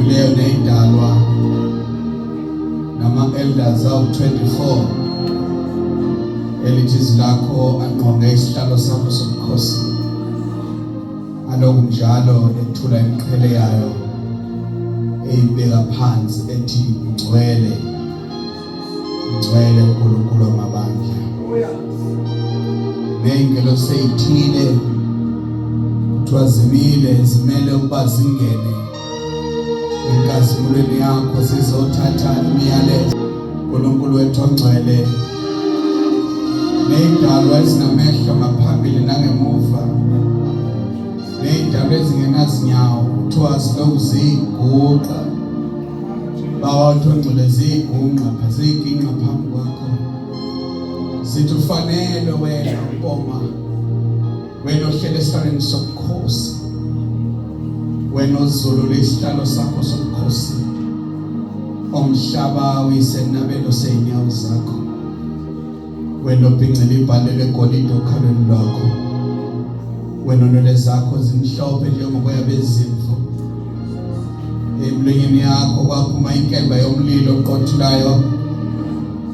eziphambileyo ney'dalwa nama-elders awu-24 elithi izwi lakho aqonde isihlalo sakho sobukhosi. Aloku njalo ethula imiqhele yayo eyibeka phansi ethi ngcwele ngcwele uNkulunkulu wamabandla. Ney'ngelo seyithile kuthiwa zimile zimele ukuba zingene enkazimulweni yakho zizothatha imiyalezo uNkulunkulu wethu ongcwele. Ney'ndalo ezinamehlo ngaphambili nangemuva, ney'ndalo ezingenazinyawo kuthiwa zilokhu ziyiguqa, bawathi ongcwele ziyigunqa ziyiginqa phambi kwakho. Zithi ufanele wena Mpoma, wena ohlele esihlalweni sobukhosi, wena ozulule isihlalo sakho sobukhosi, omhlaba uyisenabelo sey'nyawo zakho, wena obhincela ibhande legolide okhalweni lwakho, wena onwele zakho zimhlophe njengoboya bezimvu, emlonyeni yakho kwaphuma inkemba yomlilo oqothulayo,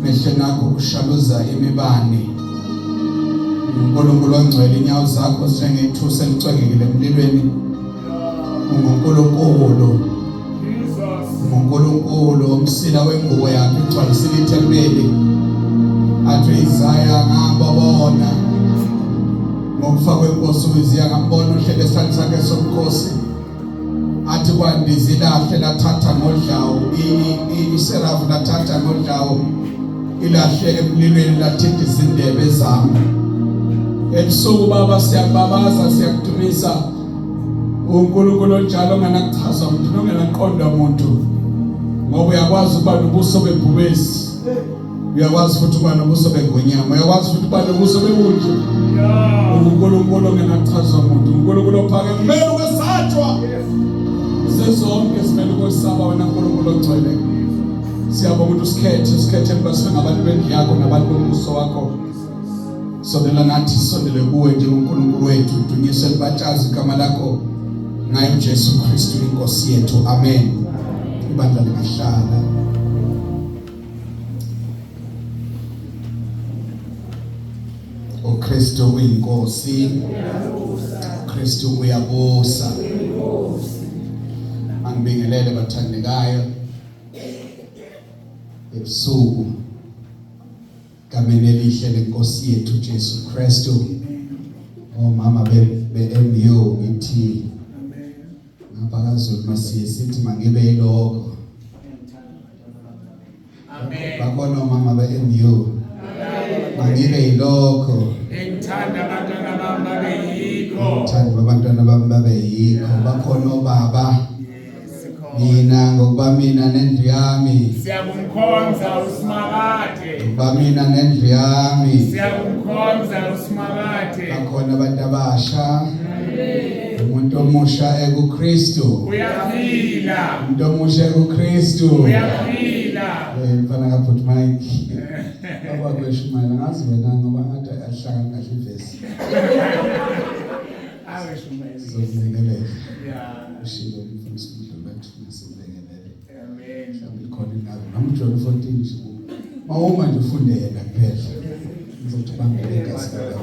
mehlweni akho kushaluza imibane. uNkulunkulu ongcwele, inyawo zakho zinjengethusi elicwengekile emlilweni. uNkulunkulu, uNkulunkulu umsila wengubo yakho igcwalisile ithempeli. Athi Isaya ngabona ngokufa kwenkosi uZiya ngambona uhlele esihlalweni sakhe sobukhosi. Athi kwandiza ilahle lathatha ngodlawu, iserafu lathatha ngodlawu ilahle emlilweni lathinta izindebe zami. Ebusuku Baba siyakubabaza siyakudumisa uNkulunkulu onjalo ongenakuchaza umuntu ongenaqonda umuntu, ngoba uyakwazi ukuba nobuso bebhubesi, uyakwazi futhi ukuba nobuso begonyama, uyakwazi futhi ukuba nobuso bebunje. uNkulunkulu ongenakuchaza umuntu, uNkulunkulu ophakeme ukwesatshwa sezonke simele ukwesaba wena Nkulunkulu ogcwele. Siyabonga ukuthi usikhethe basibe ngabantu bendlu yakho nabantu bombuso wakho. Sondela nathi sondele kuwe njengoNkulunkulu wethu, udunyiswe libatshazi igama lakho ngayo Jesu Kristu inkosi yethu, amen. Ibandla lingahlala. uKristu uyinkosi, uKristu uyabusa. Angibingelele bathandekayo ebusuku kamene elihle lenkosi yethu Jesu Kristu. Omama be-MU ngithi ngabakaZulu masiye sithi mangibe yiloko. Amen. Bakona omama be-MU mangibe yiloko. Ngithanda abantwana bami babe yikho. Ngithanda abantwana bami babe yikho. Bakhona obaba, mina ngokuba mina nendlu yami siyakumkhonza uSimakade. Ngoba mina nendlu yami siyakumkhonza uSimakade. Bakhona abantu abasha. Umuntu omusha ekuKristu uyaphila. Umuntu omusha ekuKristu uyaphila. Mfana kaphuthi Mike. Baba kweshumayela ngazi wena ngoba ngathi ahlakani kahle ivesi. Aweshumayela. Zobingelele. Yeah. Ushilo mfundisi mhlobethu nasibingelele. Amen. Mhlawumbe khona inazo namjolo 14 nje. Mawuma nje ufunde yena kuphela. Ngizothi bambele kasikala.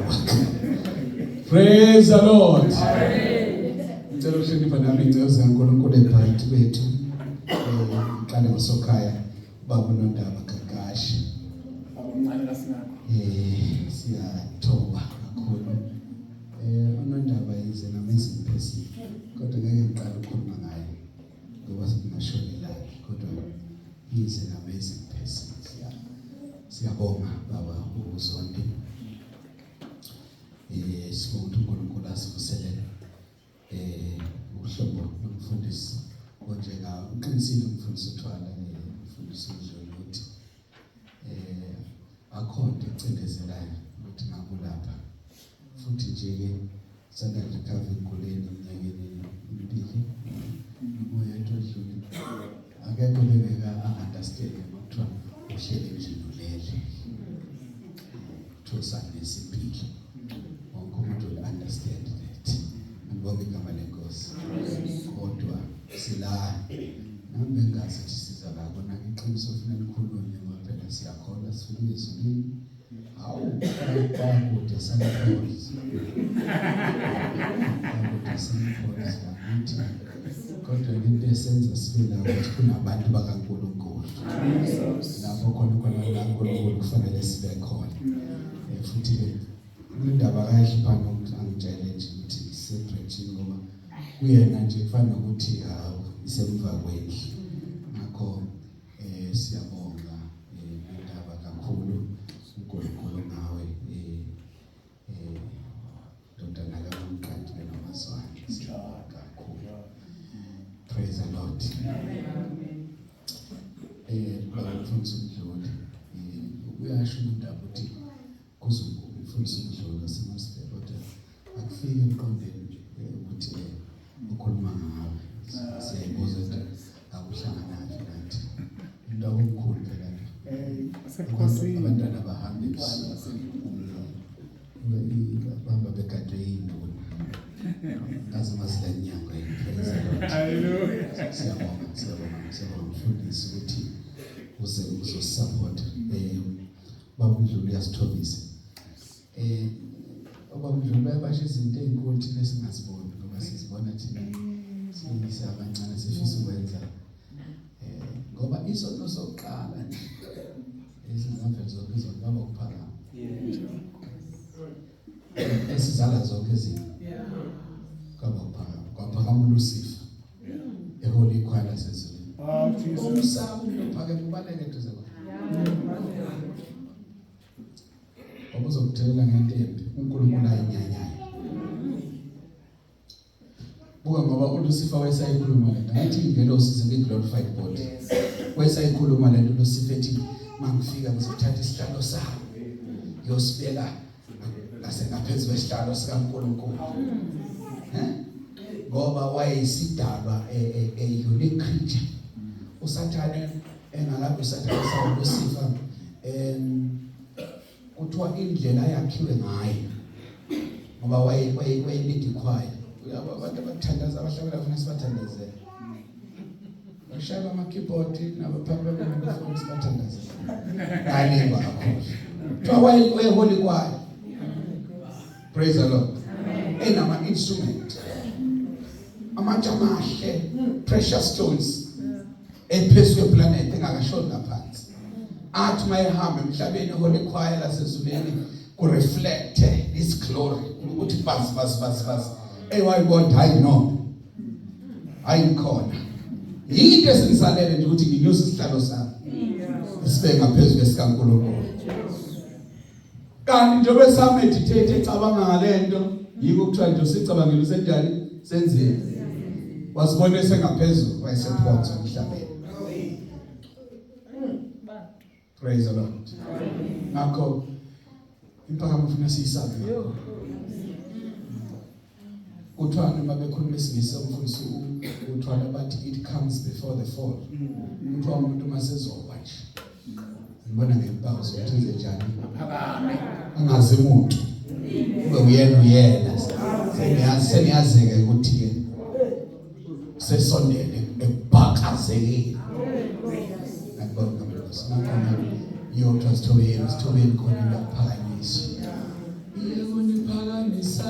Praise the Lord. Amen. Ngicela uhlonipha nami ingcezo zikaNkulunkulu ebhayithi bethu. Iqale ngosokhaya baba uNondaba Gagashi. Siyathoba kakhulu. uNondaba is an amazing person. Kodwa ngeke ngiqale ukukhuluma ngaye ngoba singashonela, kodwa he is an amazing person. Siyabonga baba uZondi. Sibonga uNkulunkulu asivuselele uhlobo lomfundisi onjeka uqinisile umfundisi uthwala umfundisi uDloluthi. Akhonto ecindezelayo ukuthi ngakulapha futhi nje-ke sandazi khava enkoleni eminyakeni emibili umoya edlule akekho bengeka understand ukuthiwa uhlele endlini ulele thosane esimpili wonke umuntu will understand that. Ngibonga igama lenkosi kodwa sila yakude saniphoza. Yakude saniphoza ukuthi kodwa into esenza sifela ukuthi kunabantu bakaNkulunkulu. Lapho khona uNkulunkulu kufanele sibe khona. Futhi indaba kahle phana angitshele nje ukuthi separate ngoba kuyena nje kufanele ukuthi isemva kwendlu. Ngakho siyabonga indaba kakhulu uNkulunkulu nawe ndodana kaMqadi noMazwane siyabonga kakhulu. Praise the Lord. Bafundisa umdluli uyasho indaba ukuthi kuzofundisa umdluli semasiphe kodwa akufike emqondweni ukuthi ukhuluma ngawe siyayibuza ukuthi akuhlangana kanti into okukhulu phela abantwana bahambe bahamba begadwe yinduna ngaze mazilanyanga siyabonga mfundisi ukuthi uze uzosupport babudluli yasithobisa babudluli bayabasha izinto ezinkulu thina esingaziboni ngoba sizibona thina siyisa abancane sifisa ukwenza ngoba isono sokuqala nje esizamfela zonke izinto baba ukuphakama esizala zonke izinto baba ukuphakama kwaphakama uLucifer eholy choir sezweni umsamo uphakeme ubaleke duze kwayo obuzokuthelela ngentembi uNkulunkulu ayinyanyayo buka ngoba uLucifer wayesayikhuluma lento ngathi ingelo size ngeglorified body wayesayikhuluma lento uLucifer ethi mangifika ngizothatha isihlalo sami yosibeka ngaphezulu kwesihlalo sikaNkulunkulu ngoba wayesidalwa unique creature uSathane engakabi uSathane saluCifer kuthiwa indlela yakhiwe ngayo ngoba wayelidi choir abantu abathandaza abahlabela khona sibathandazela bashaya ama keyboard nabaphambi bemicrophone sibathandazela kani bakho kuthiwa wayeholy choir. Praise the Lord. Enama instrument amatshe amahle precious stones ephezulu kweplanet engakashoni ngaphansi athi mayehamba emhlabeni holy choir lasezulwini ku reflect this glory ukuthi bas wayibona hayi no ayikhona yinto esingisalele nje ukuthi nginyuse isihlalo sami sibe ngaphezulu esikaNkulunkulu kanti njengoba sameditate ecabanga ngalento yiko kuthiwa nje usicabangela usenjani senzeni wasibona esengaphezulu wayesephonsi emhlabeni. Praise the Lord. Ngakho impakamo ufuna siyisabe kuthiwa noma bekhuluma isingisi umfundisi uthiwa bathi it comes before the fall. Kuthiwa umuntu masezoba nje ngibona ngempawu zokuthi zenjani angazi umuntu ube uyena seniyazeke ukuthi ke sesondele ebhakazekile ngibona ngamakhona yotha sithobeni khona laphakamisa iyakunipakamisa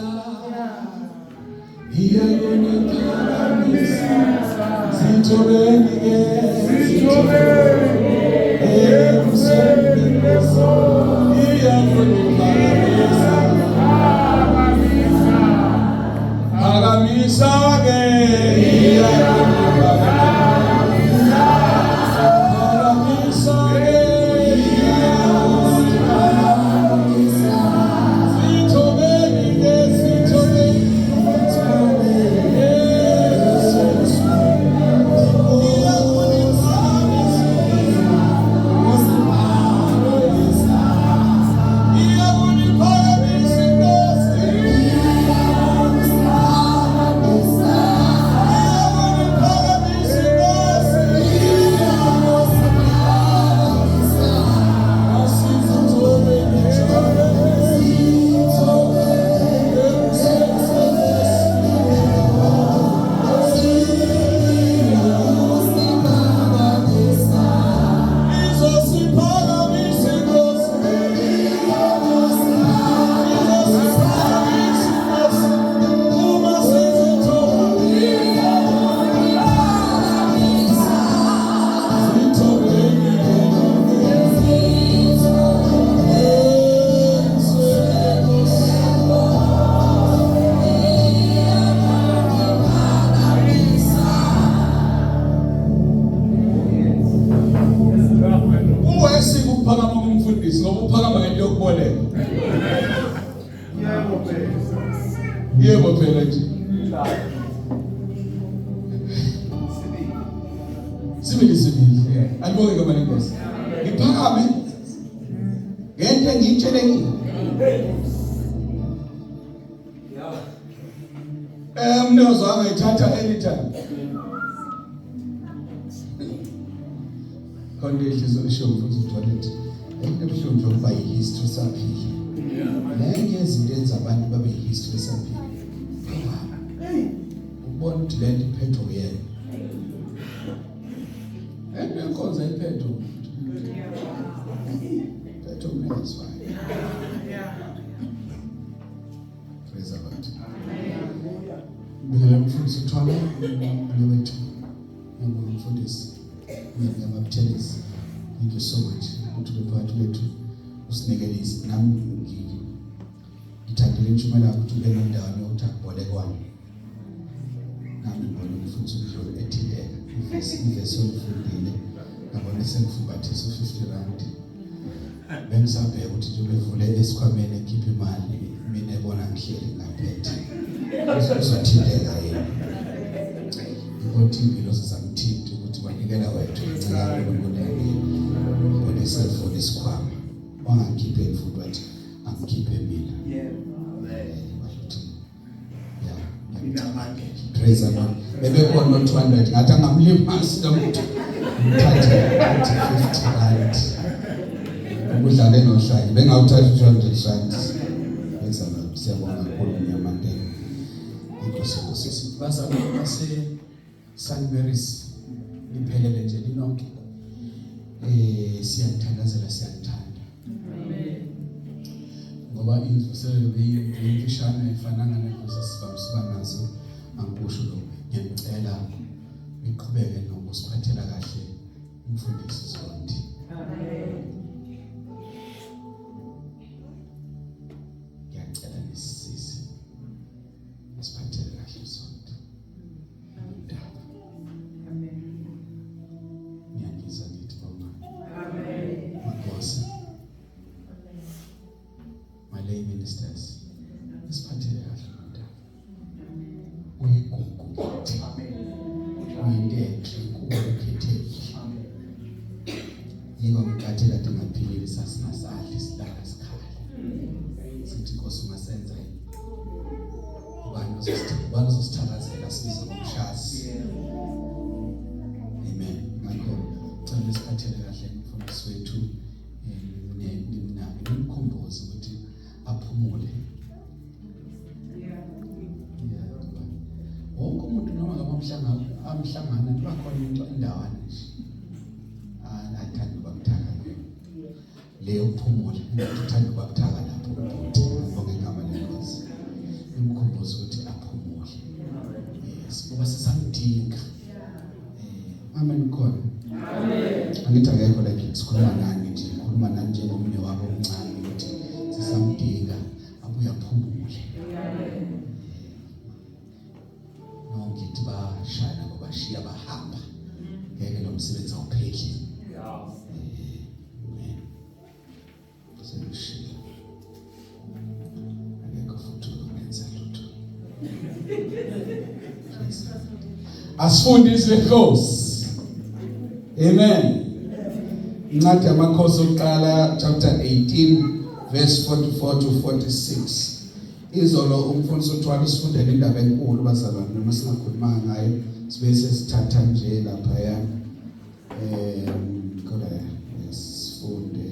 sithobeni mfundisi ngoba uphakama ngento yokuboleka. Yebo phela nje. Sibili. Alibonge kama lengosi. Ngiphakame. Ngento engiyitshelekile. Mnozo angayithatha anytime. Konke ihliziyo lisho mfuthu toilet. Ebuhlungu njengoba history saphila. Nenye izinto enza abantu babe history saphila. Ubona ukuthi le nto iphetho yena. Enkonza iphetho. Phetho mnezwa. Praise the Lord. Ngiyela mfundisi uthwala lewethu. Ngiyamfundisi. Ngiyamabuthelezi. Thank you so much. Ukuthi bephathi wethu usinekelise nami ngithandile intshumayelo yakho ukuthi ube nendawo yokuthi akubolekwane. Nami ngibona umfundisi udlule ethileka. Ivesi olufundile. Ngabona sengifumbathisa u50 rand. Bengisabheka ukuthi nje bevule esikhwameni ekhipha imali mina ebona ngihleli ngaphethe. Uzothileka yena. Ukuthi impilo sizamthinta ukuthi banikela wethu incane ngokunene. Ngone selfone isikhwama. Wangakhiphe futhi wathi angikhiphe mina. Praise the Lord. Bebekhona 200 ngathi angamlimasi lomuntu. Ngithathe 50 rand. Ukudlala enohlanje bengawuthatha 200 rand. Praise the Lord. Siyabonga kakhulu unyamandela. Inkosi bazalwane base St Mary's liphelele nje linonke. Siyathandazela siyathanda. Amen. Ngoba imvuselo beyimfishane efanana nemvuzo sibamsiba nazo angikusho lo ngiyacela iqhubeke nokusiphathela kahle umfundisi Zondi. Amen. Ngiyacela nisisize siphathele kahle Zondi. Amen. Ngiyangizwa ngithi mama. Amen. Makosi. My lay ministers, siphathele kahle mntana. Uyigugu. Uyintethe kuwukhetheki. Ngingomkhathi kade ngaphilile sasingasadli sidala sikhala. Sithi Nkosi masenza ubani uzosithakazela sibize ngomshazi. Amen. Ngakho cela siphathele kahle umfundisi wethu nimkhumbuze ukuthi aphumule. Wonke umuntu noma amhlangana bakhona into endawana nje. Athanda ukubathaka leyo kuphumula. Uthanda ukubathaka lapho ubhuti bonke igama lenkosi. Nimkhumbuze ukuthi aphumule. Yes, ngoba sisamdinga. Amen khona. Amen. Angithi akekho la nje sikhuluma nani nje, sikhuluma nani njengomunye wabo omncane ukuthi sisamdinga abuya aphumule. Ngithi bashaya ngoba bashiya bahamba. Ngeke lo msebenzi awupheli. Amen. Seshiya. Akekho futhi ukwenza lutho. Asifundise lenkosi. Amen. Incwadi yamakhosi oqala chapter 18 verse 44 to 46. Izolo umfundisi uthwala sifundele indaba enkulu bazalwane noma singakhuluma ngayo sibe sesithatha nje lapha ya kodwa sifunde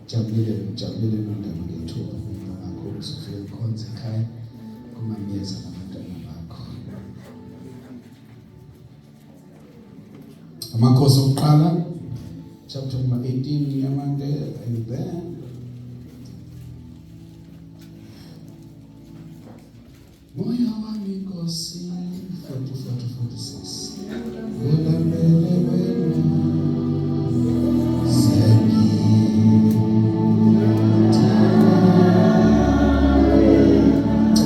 jabulile indaba ngethuba ngakho sifike khonze ekhaya kumamiyeza nabantwana bakho. Amakhosi oqala chapter number 18 yamande and then moya wami Nkosi 44-46 ulambele wena siyami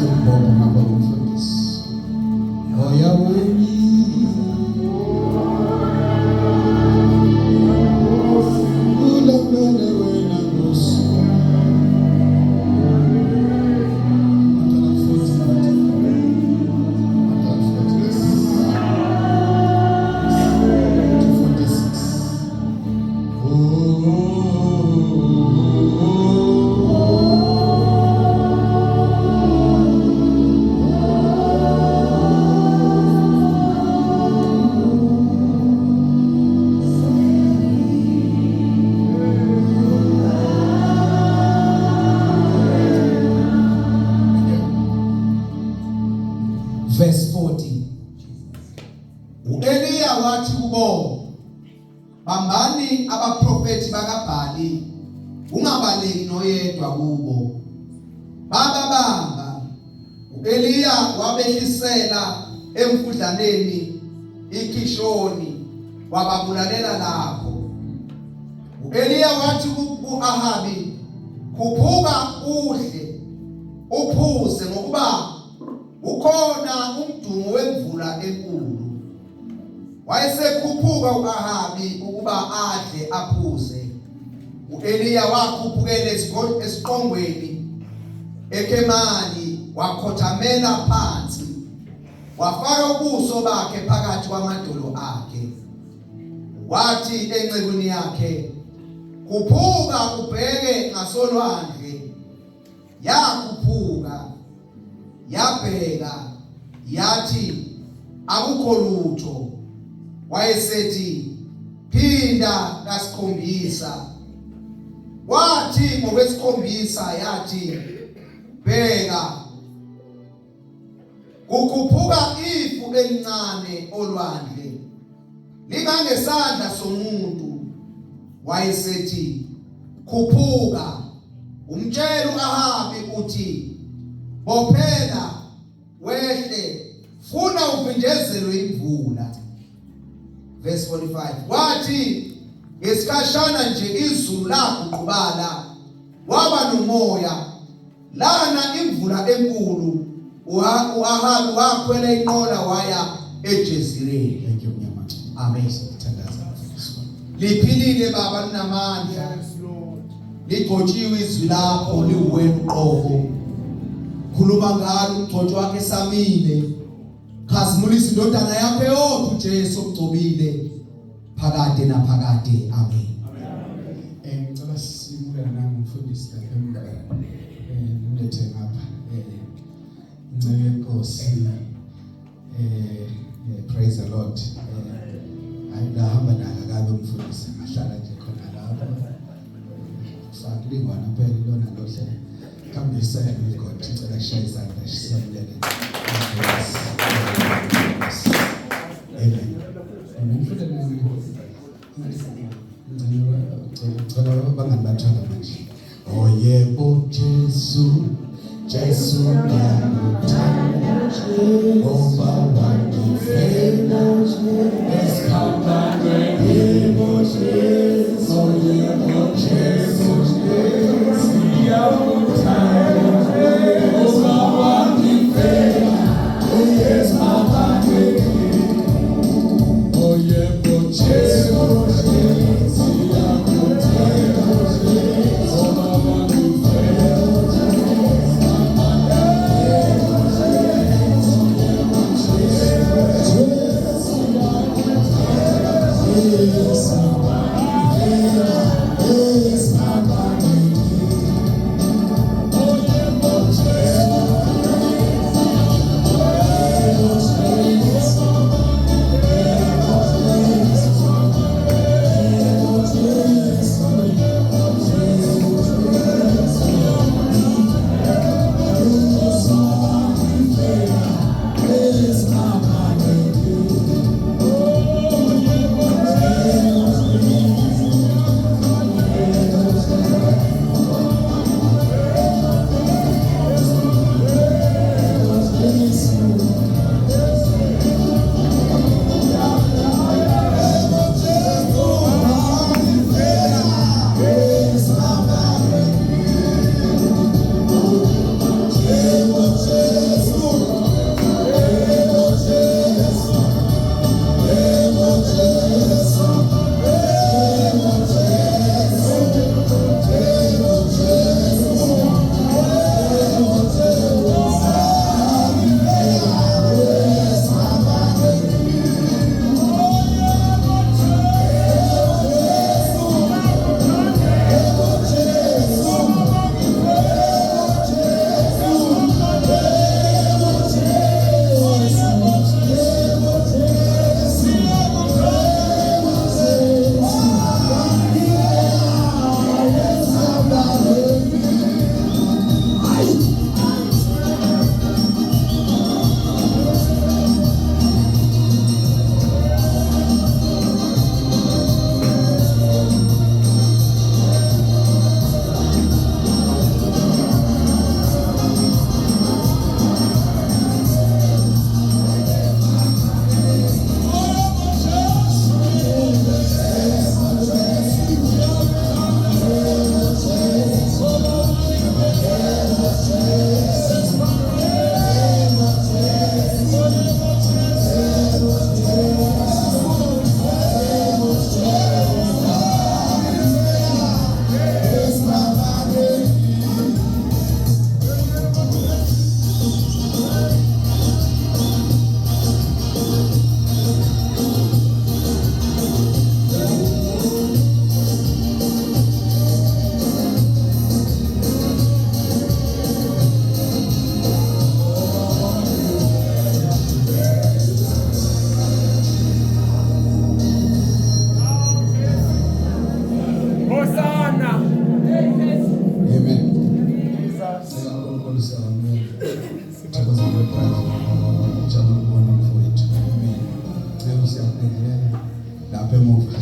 umbongo ngaba umfundisi moya wami ulambele wathi kubo, bambani abaprofeti bakaBhali, ungabaleki noyedwa kubo. Bababamba. uEliya wabehlisela emfudlaneni iKhishoni, wababulalela lapho. uEliya wathi ku-Ahabi, khuphuka udle uphuze, ngokuba ukhona umdumo wemvula enkulu. Wayesekhuphuka u-Ahabi ukuba adle aphuze. uEliya wakhuphukela esiqongweni eKhemani, wakhothamela phansi, wafaka ubuso bakhe phakathi kwamadolo akhe. Wathi encekwini yakhe, khuphuka ubheke ngasolwandle. Yakhuphuka yabheka, yathi akukho lutho. Wayesethi, phinda kasikhombisa. Wathi ngokwesikhombisa, yathi, bheka, kukhuphuka ifu elincane olwandle, lingangesandla somuntu. Wayesethi, khuphuka umtshele u-Ahabi uthi, bophela wehle, funa uvinjezelwe imvula. Verse 45. Wathi ngesikhashana nje izulu laguqubala, waba nomoya, lana imvula enkulu. U-Ahabi wakhwela inqola waya eJezerili. Thank you, Mnyama. Amen. Liphilile baba, linamandla. Ligcotshiwe izwi lakho, liwena uqobo. Khuluma ngalo umgcotsho wakhe esamile. Khazimulisa indodana yakho yodwa uJesu ogcobile phakade naphakade. Amen. Ngicela simukela nami umfundisi lapha emva. Nilethe ngapha. Inceke yenkosi. Praise the Lord. Ayihamba nakabe umfundisi, ngahlala nje khona lapho. Sakulingwana phela lona lohle. Kambisa ngikho ngicela shaya izandla sisemlele. Amen. Ngifuna ngicela bangani bathanda manje. Oh yebo Jesu, Jesu ngiyakuthanda ngoba wangifela esikhambane. Yebo Jesu, yebo Jesu, ngiyakuthanda ngoba wangifela esikhambane. Oh yebo Jesu, lapha emuva.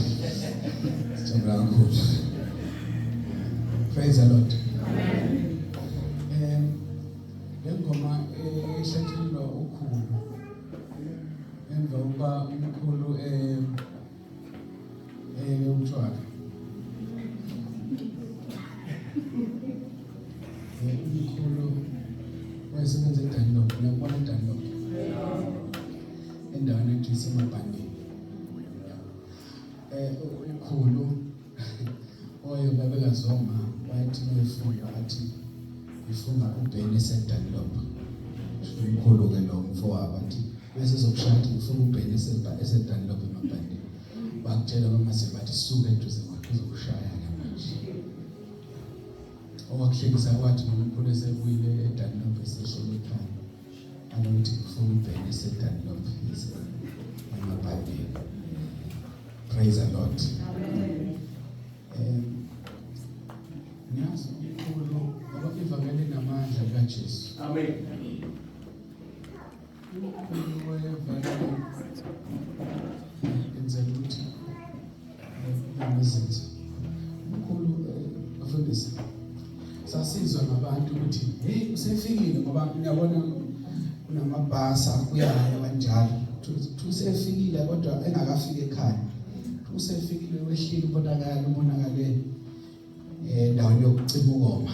Sijabula kakhulu. Praise the Lord. Lengoma ehlatshelwa ukhulu. Emva kokuba umkhulu utshwala. Umkhulu wayesebenza eDanlop, uyabona eDanlop. Endaweni ethi isemabhandeni. Ukhulu oye babekazoma wathi befunda athi ngifuna ubhene eseDanlop. Umkhulu ke lo mfowabo athi bese zokushaya ngifuna ubhene eseDanlop emabhandeni. Bakutshela bamase bathi suke eduze kwakhe uzokushaya manje. Owakuhlekisa kwathi nomkhulu esebuyile eDanlop esesholo ekhaya. Anokuthi ngifuna ubhene eseDanlop emabhandeni. Praise the Lord. Ngiyazi umkhulu ngoba ivangeli namandla kaJesu. Amen. Enzela ukuthi namazinzo. Umkhulu bafundisi. Sasizwa ngabantu ukuthi hey usefikile ngoba ngiyabona kunamabhasa kuyaya kanjalo. Usefikile kodwa engakafika ekhaya. Usefikile wehlile ubonakale endaweni yokucima ukoma.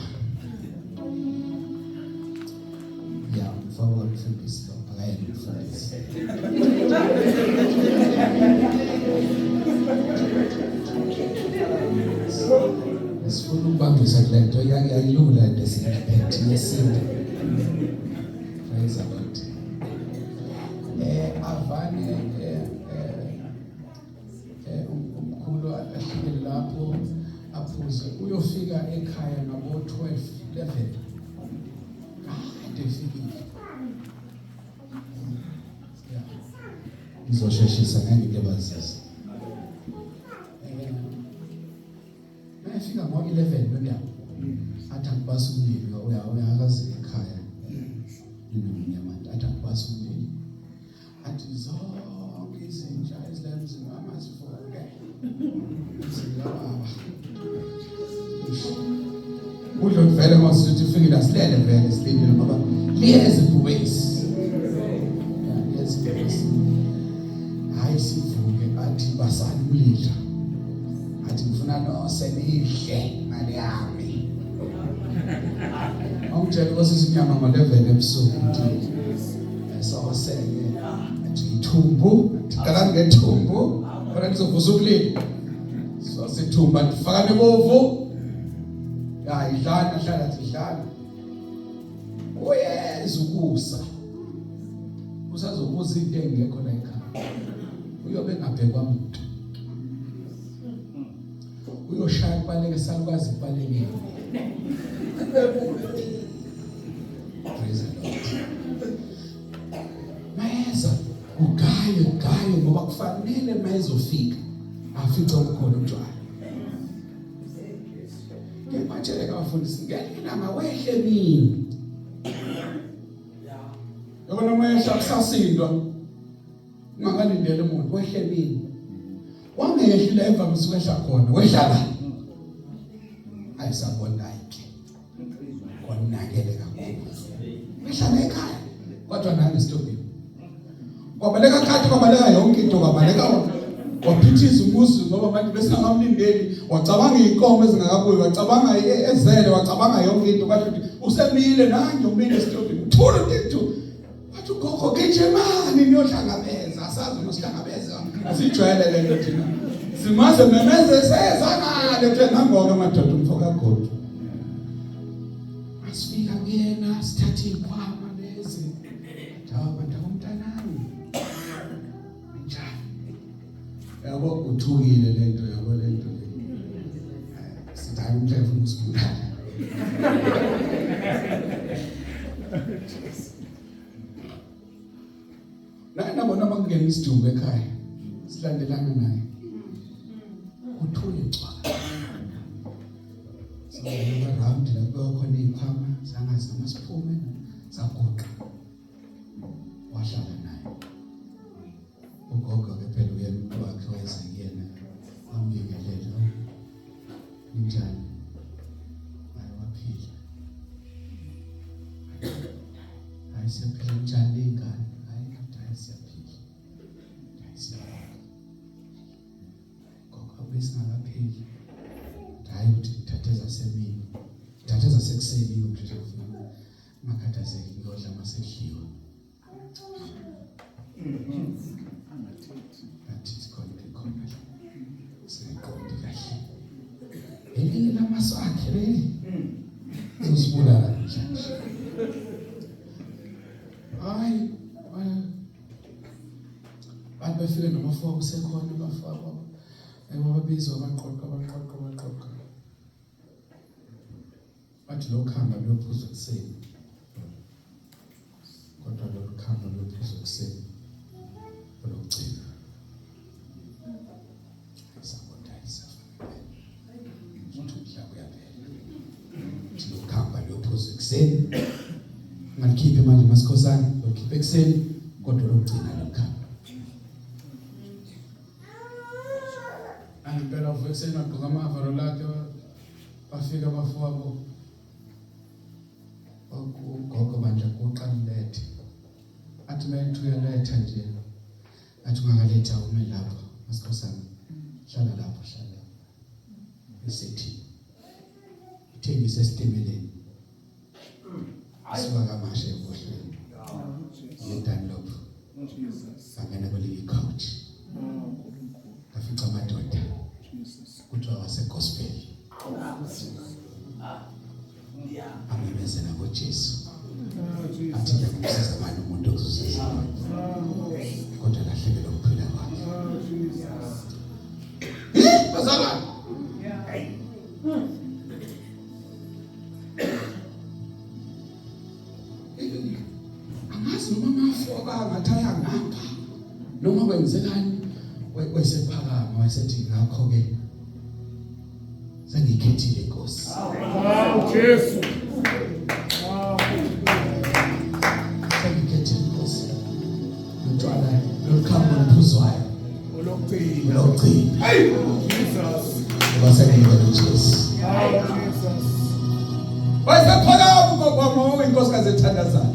Ya mfowethu umfundisi lo akayena umfundisi. Sifuna ukubambisa kule nto yayilula lesinto yesinto. Praise the Lord. Avane umkhulu ahlike lapho aphuze uyofika ekhaya ngabo 12:11 kade efikile. Ngizosheshisa ngeke bazise. Mayefika ngo-11 nonyaka athi akubasa umlilo uyakazi ekhaya nginomnyamana athi akubasa umlilo athi zonke izinja ezilemzini amazivuke ziyababa udlo vele masithi ufike la silele vele silindile ngoba liyezi buwesi liyezi buwesi hayi sivuke athi basani umlilo athi ngifuna nosenidle mali yami awutshela kwasisinyama ngo-11 ebusuku ukuthi esawaseke athi ithumbu qala ngethumbu kodwa kuzovuza umlilo so sithumba ndifaka nebovu ya idlana hlala sidlala uyeza ukusa usazobuza into engekho la ekhaya uyobe ngabhekwa umuntu uyoshaya kubaleke salukazi kubalekile. Praise the Lord. Mayeza ugaye ngoba kufanele mayezofika afice umkhulu utshwala. Ngibatshele abafundisi ngelinye mawehle mini. Yabona mayesha kusasindwa. Ungakalindele umuntu wehle mini. Wangehli la evamise wehla khona wehla la. Ayisabonayike. Konakele kakhulu. Wehla ekhaya kodwa nani stopini. Kwabaleka khathi kwabaleka yonke into kwabaleka waphithiza umuzi ngoba manje bese ngamlindeli wacabanga inkomo ezingakabuyi wacabanga ezele wacabanga yonke into kwathi usemile nanje umile stopini uthula into wathi gogo gijimani niyohlangabeza asazi usihlangabeza asijwayele le nto thina simaze memeze sezangale nje nangoke madoda umfoka gogo asifika kuyena sithathe ikhwama lezi abantu abomntanami njani yabo uthukile le nto yabo le nto sithatha umhlefuna usibulala nabona bakungena isidumbu ekhaya silandelana naye uthule cwaka sibona round lapho khona ikhwama sangazi noma siphume saguqa wahlala naye ugogo ke phela uyena wakhe wayezengena besingakapheli hayi ukuthi ngithatheza semini ngithatheza sekuseni ukuthi ngifuna makhathazeki ngodla masedliwa athi sikhona siqonde kahle elinye lamasakhe leli uzibulala nje hayi abantu bafike nomafoko kusekhona bafakwa babizwa abaqoqa bathi lo khamba luyophuza kuseni kodwa lo khamba luyophuza kuseni olugcina sabotayisa ukuthi uyaphela lo khamba luyophuza kuseni ngalikhiphe manje masikhosana lokhiphe kuseni kodwa olugcina lo khamba angipela uvexeni agqoka amavalo lakhe bafika abafowabo ugogo manje kuqanilethe athi mayithuyeletha nje athi ungakaletha ume lapha masikhosana hlala lapha esithi ithengise esitemeleni asiba kamashe embohlweni yeDunlop angena kule couch afica amadoda kuthiwa wasegospel amemezela ngoJesu athi ngiyakusiza manje umuntu okuzuza kodwa lahlekela ukuphila kwakhe bazala angazi noma mafoka ngathaya ngapha noma kwenzelani wesephakama wasethi ngakho ke sengikhethile Nkosi Jesu sengikhethile Nkosi ntwana lokhamba lophuzwayo ologcina hey Jesus basengibona Jesu Jesus wasephakama ngokwamo inkosikazi ethandazana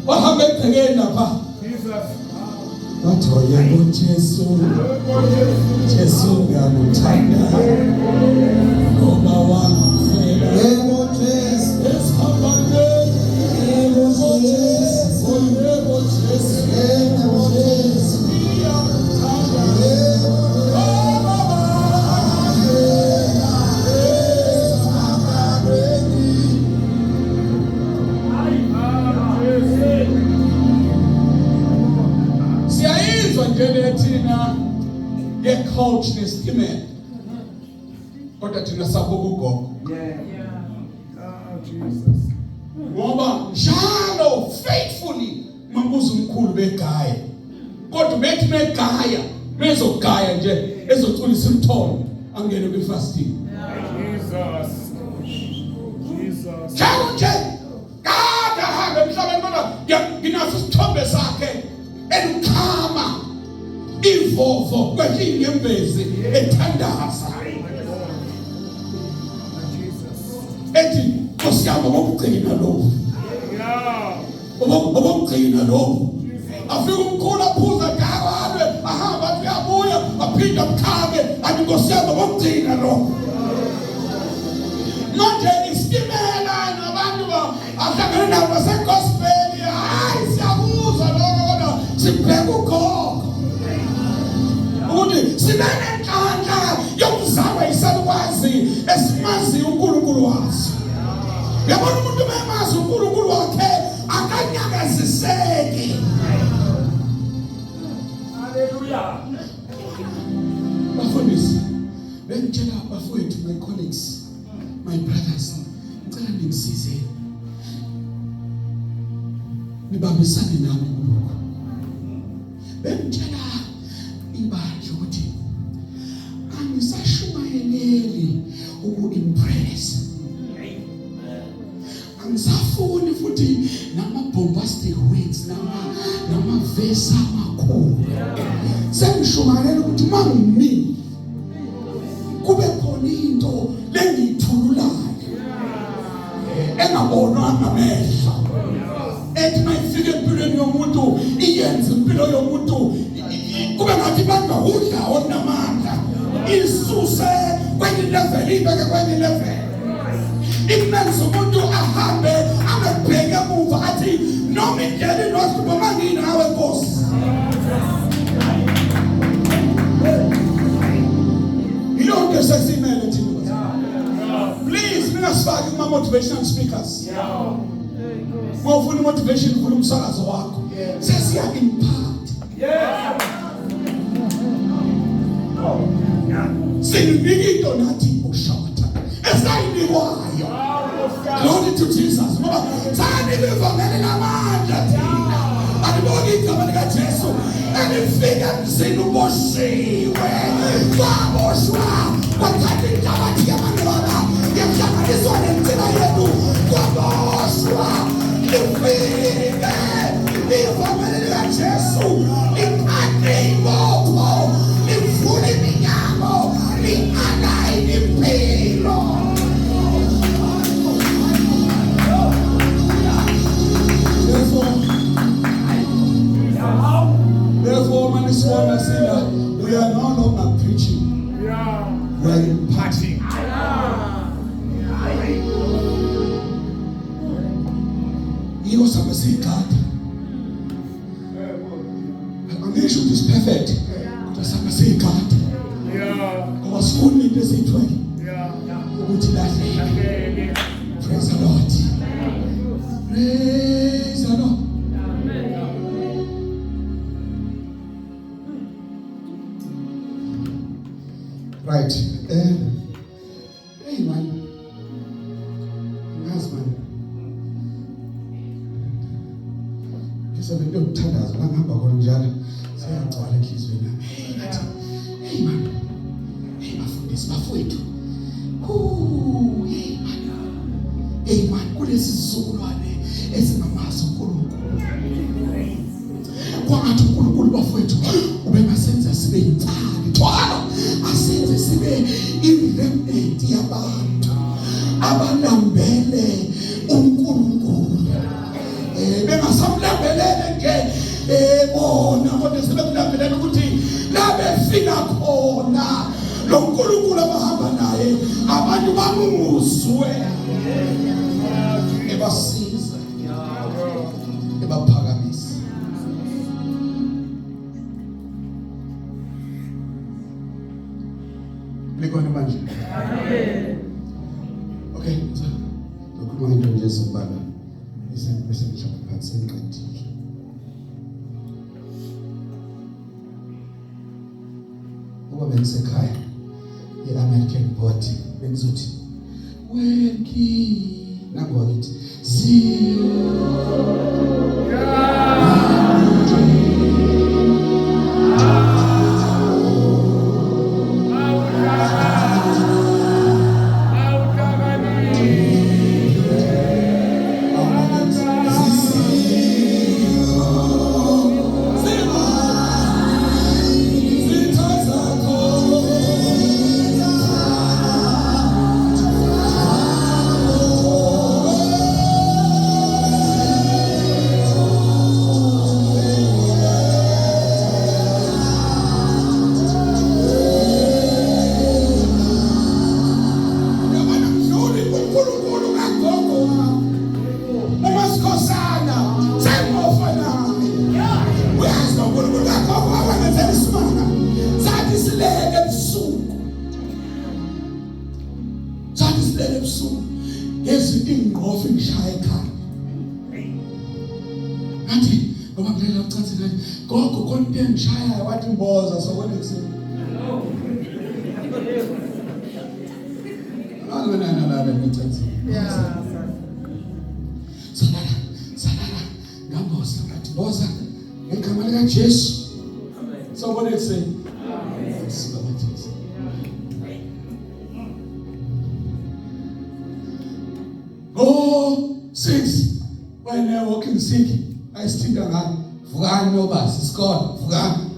wahamba egcekeni lapha Jesus wathoya ngoJesu Jesu uyakuthanda ngoba wangifela yebo Jesu esihambane yebo Jesu yebo Jesu yebo Jesu uyakuthanda yebo thina ye-coach nestimela kodwa thina sabuka ugogo Jesus ngoba njalo faithfully mambuza umkhulu begaya kodwa bethi begaya bezogaya nje ezocula imthondo angene kwi-fasting Jesus njalo nje kade ahambe emhlabeni kodwa nginaso isithombe sakhe elukhama ivovo kwenyembezi ethandaza ethi Nkosi yami ngokugcina lokho ngokugcina lokho afika umkhulu aphuza kabalwe ahamba uyabuya aphinda mkhame athi Nkosi yami ngokugcina lokho manje isitimela nabantu ahlangene nabo segospel hayi siyabuza lokho kodwa sibheka ugogo ukuthi sinene nhlanja yokuzama isalukwazi esimazi uNkulunkulu waso yabona umuntu memazi uNkulunkulu wakhe akanyakaziseki haleluya bafundisi bengitshela bafowethu my colleagues my brothers ngicela ningisize nibambisane nami kuloko bengitshela ibandla ukuthi angisashumayeleli uku-impress angisafuni futhi nama-bombastic words nama-verse amakhulu sengishumayela ukuthi mangimi kube khona into lengiyithululayo engabonwa ngamehlo ethi mayifike empilweni yomuntu iyenze impilo yomuntu kube ngathi bangawudla onamandla ilevel ibeke kwenye level. Imenza umuntu ahambe angabheke emuva athi noma indlela inohlupho manginawe Nkosi. Ilonke sesimele thina. Please ningasifaki kuma motivational speakers. Ngofuna motivation ufuna umsakazo wakho. Sesiya impact. Sinibikito nathi ushota. Esayinikwayo. Glory to Jesus. Ngoba sani bivamele namandla thina. Anibonga igama lika Jesu. Anifika mzini uboshiwe. Kwaboshwa. Kwathatha inhlabathi yamanqoba. Yahlanganiswa nensila yethu. Kwaboshwa. Lifike. Livamele lika Jesu. Liphande ibopho. Livule iminyango. Li-align impilo. Therefore, man is one that we are no longer preaching. We are imparting. He was a God. I'm not sure this perfect. It was a God. I was only the same way. Praise the Lord. Praise the Lord. Right. Hey man. Nice man. Kisa bendo mthandazo ngihamba khona njalo. Siyagcwala enhlizweni yami. Hey man. Hey bafundisi bafowethu. Hey man, kulesi sizukulwane esingamazi uNkulunkulu. Kwangathi uNkulunkulu bafowethu ubengasenza sibe insali. Thwala asenze sibe iremnant yabantu abanambele uNkulunkulu. Bengasamlambelele nje bona kodwa sebekulambelele ukuthi la befika khona lo uNkulunkulu abahamba naye abantu bamuzwe ebasiza ebaphakamisa. Likona manje. Okay, so lokukhuluma into nje simbala bese ngishaka phansi enqedile. Uma bengisekhaya e-American board bengizothi wenki nangokuthi Jesus. Somebody say, go 6. When they're walking sick, I stick around. Vugan no bus, it's gone. Vugan.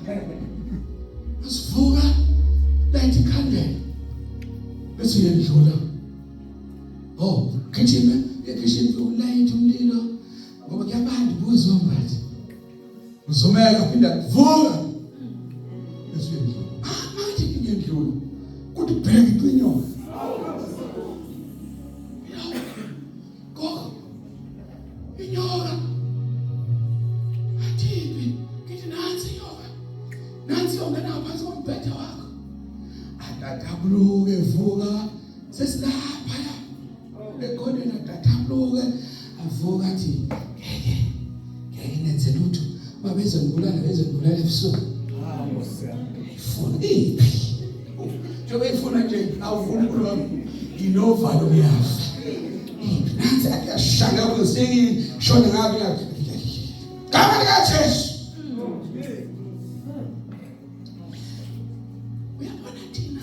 It's Vugan. Light a candle. Let's hear the shoulder. Oh, kitchen, the kitchen will light to Lilo. But we can't buy the booze on that. Uzomela pinda vuga. Yesu yenu. Manje kinyengiyo. Kuti bheki kwinyo. Gogo. Inyoka. Athiphi. Ngithi nansi inyoka. Nansi ongena ngaphansi kombhede wakho. Atathabuluke vuka. Sesilapha la. Ekhoneni atathabuluke. Avuka athi ngeke nenze lutho. Babezongibulala ebusuku. Ifuna iphi? Njobe ifuna nje awufuna ukulwa inovalo uyafa. Nansi akashanga kusiki shona ngabe yakhe. Kama likaJesu. Uyabona thina.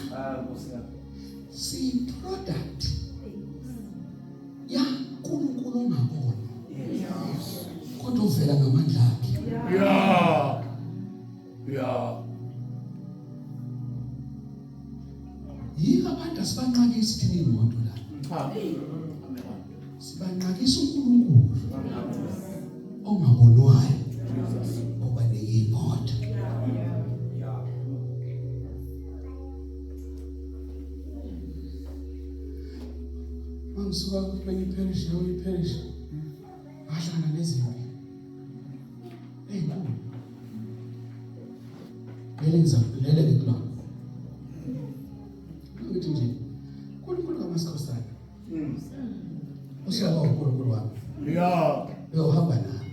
Si product. Ya uNkulunkulu ongabona. Kodwa uvela ngamandla akhe. Yeah. Yini abantu asibanqakisi thina imoto la. Sibanqakisa uNkulunkulu. Ongabonwayo. Ngoba leyimoto. Mangisuka kwenye parish. Ahlangana nezimpi. Eyinkulu. Lele ngiklona. Ngithi nje uNkulunkulu kaMasikhosana. Usiyaba uNkulunkulu wami. Uhamba nawe.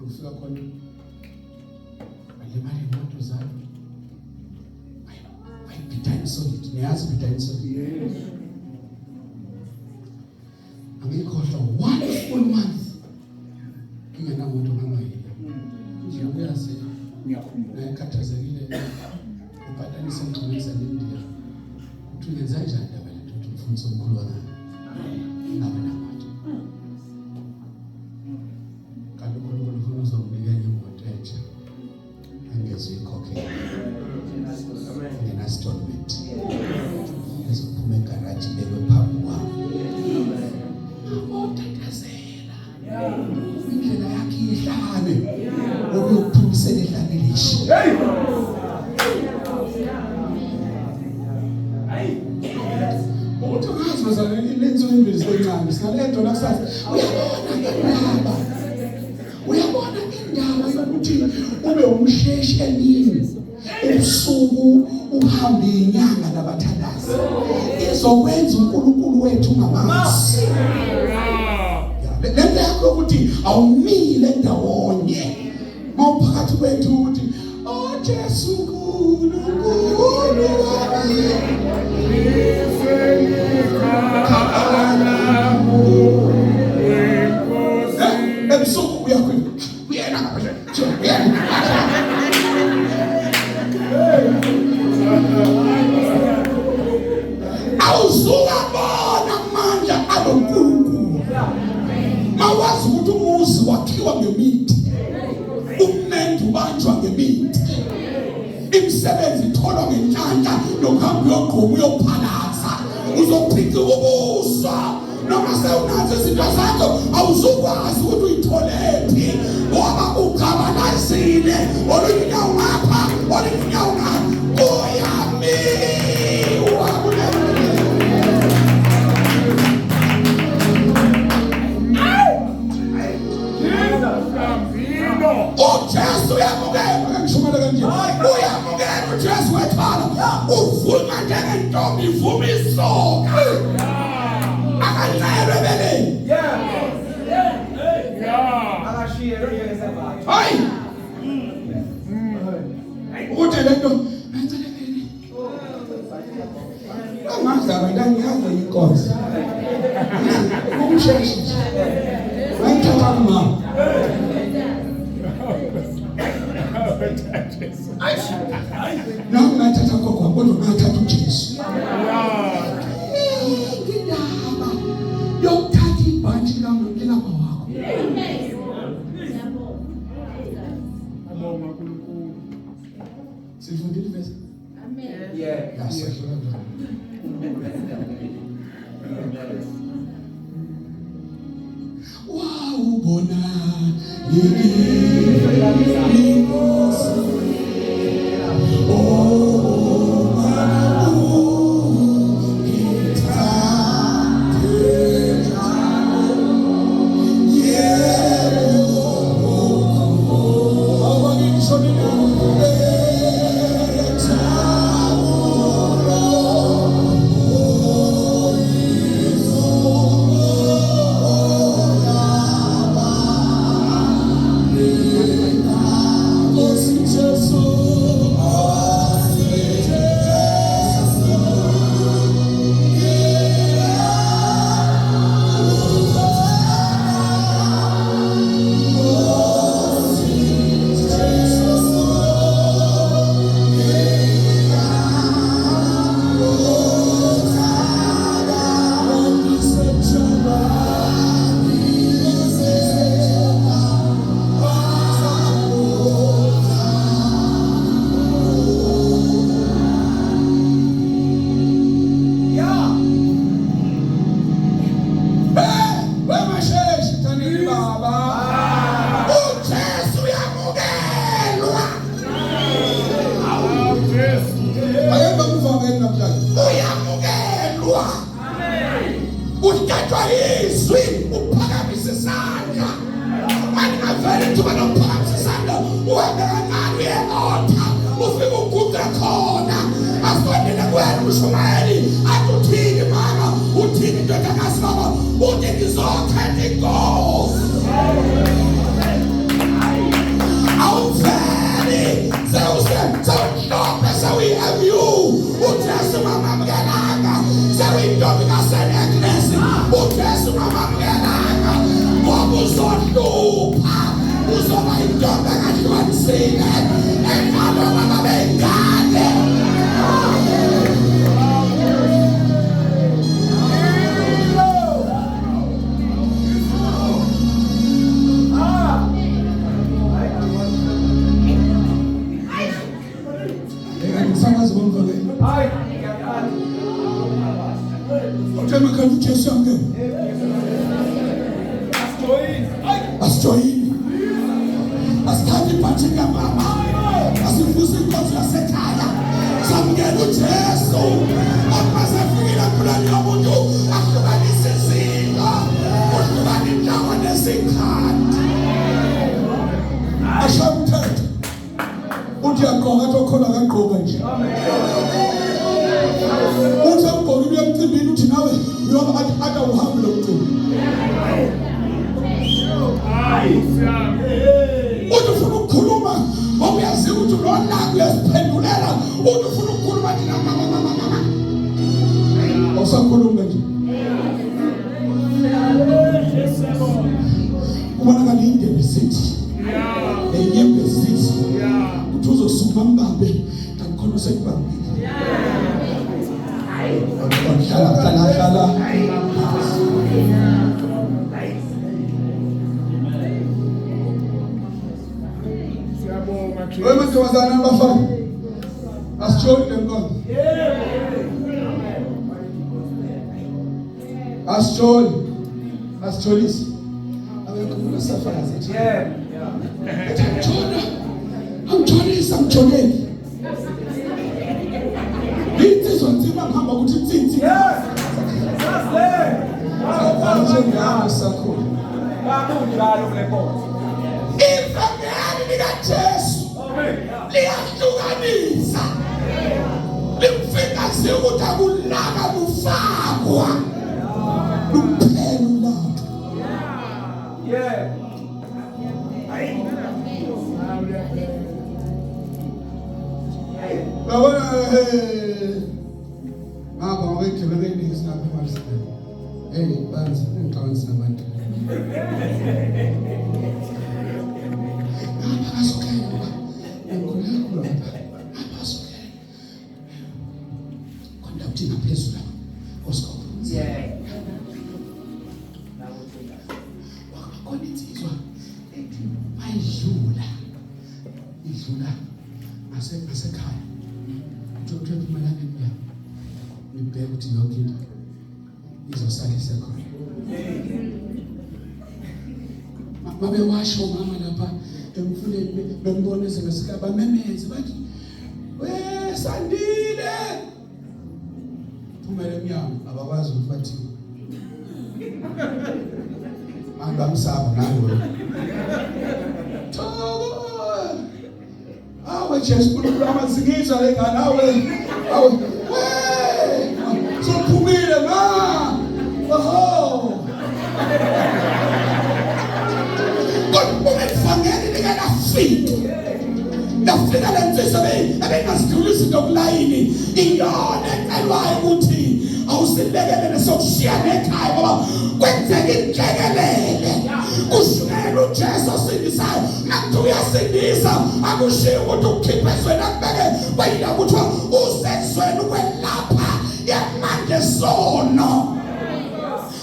Ufika khona. Alimali imoto zami. Ayipitani solid. Niyazi pitani solid. Angikhohlwa 1 full month. Ngingenamuntu ngamanye. Nje uyazi ngiyakhumbula. Ngikhathazekile. Ubhatanisa ngixolisa leNdiya. Uthi ngenza njani laba lento uthi mfundisi omkhulu wami. Ngabe nabantu. Kanti uNkulunkulu ufuna uzonginika imoto entsha. Angeze ikhokhela. Nginastolment. Ngizophuma egarage bebe phambi kwami. Otatazela. Indlela yakhe ihlane. Okuyokuphumisela ihlane lishi. Uthi ngazozana ilenzo embili sencane. Sinalento nakusathi uyabona indaba yokuthi ube umsheshi emini. Ebusuku uhambe inyanga nabathandazi. Izokwenza uNkulunkulu wethu ngamanzi. Lento yakho ukuthi awumile ndawonye. Mawuphakathi kwethu uthi Jesu uNkulunkulu wami. Ebusuku uyakhwela. Uyena ngabe. Awuzubona amandla aloNkulunkulu. Mawazi ukuthi umuzi wakhiwa ngemithi. Umendo ubanjwa ngemithi. Imisebenzi itholwa ngenhlanhla nokuhamba uyogquma uyophalaza. Uzophika ubuso. Noma sewunazo izinto zakho awuzukwazi ukuthi uyitholephi. Ngoba uqhabalazile. Olunye unyawo ngapha, olunye unyawo ngapha. Uyamiwa. Jesu uyamukela ngishumela kanje. Uyamukela uJesu wethala. Uvuma njengentombi ivuma isoka. Akancayelwe beleni. Hayi. Ukuthi lento ngicela angazi abantu ngiyazi inkosi. Umsheshi. Wayithatha mama. Nami ngathatha kokho kodwa ngathatha uJesu. Ngidaba yokuthatha ibhanti likaMama wakho. Abonga uNkulunkulu. Sifundile bese. Amen. Yeah. Yasehlala. Wow, bona yini. Oh awe Jesu uNkulunkulu amazingizwa lengane awe sophumile ma oho kodwa ngifangele nikafika lafika lensizwa abengasidlulisa into kulayini iyona ecelwayo ukuthi awusilekelele sokushiyana ekhaya ngoba kwenzeka inhlekelele kushiyela uJesu osindisayo nakuthi uyasindisa akushiyo ukuthi ukhiphe ezweni akubeke kwayila kuthiwa usezweni ukwelapha yamanje sono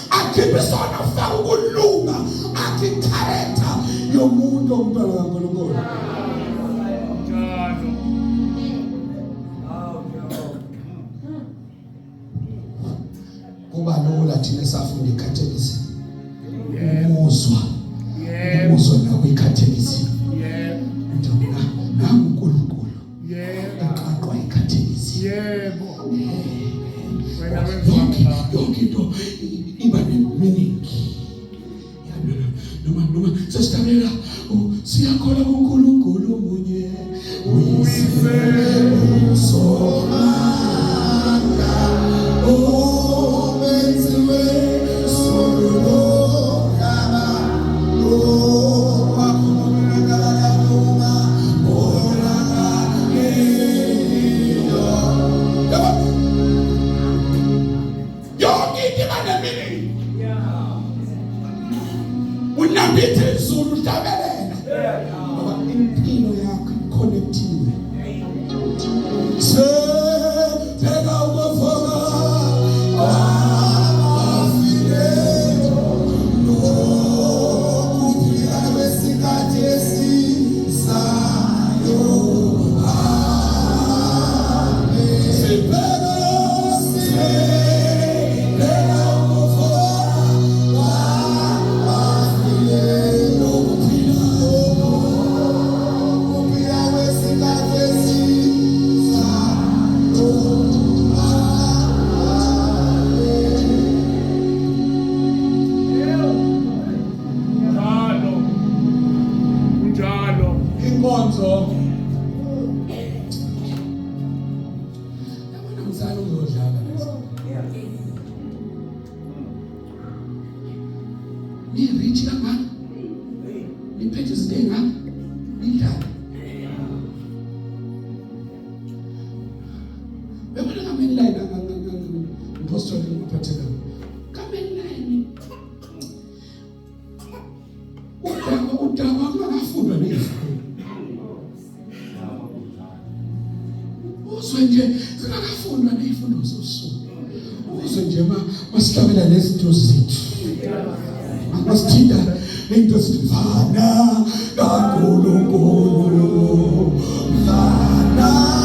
akhiphe sono faka ukulunga akhi character yomuntu omntwana kaNkulunkulu. Kuba lula thina safunda ikhathekisi umuzwa nawo ikhathekisi nangu uNkulunkulu eqaqwa ikhathekisi yonke into iba ne-meaning noma sesitabela siyakholwa kuNkulunkulu munye uyise usomanga unambithe izulu hlabelela ngoba impilo yakho connective phela ukufaka afile nokuphila kwesikhathi esizayo nje zingakafundwa nezifundo zosuku ukuze nje masihlabela lezinto zethu masithinda lento sifana kaNkulunkulu fana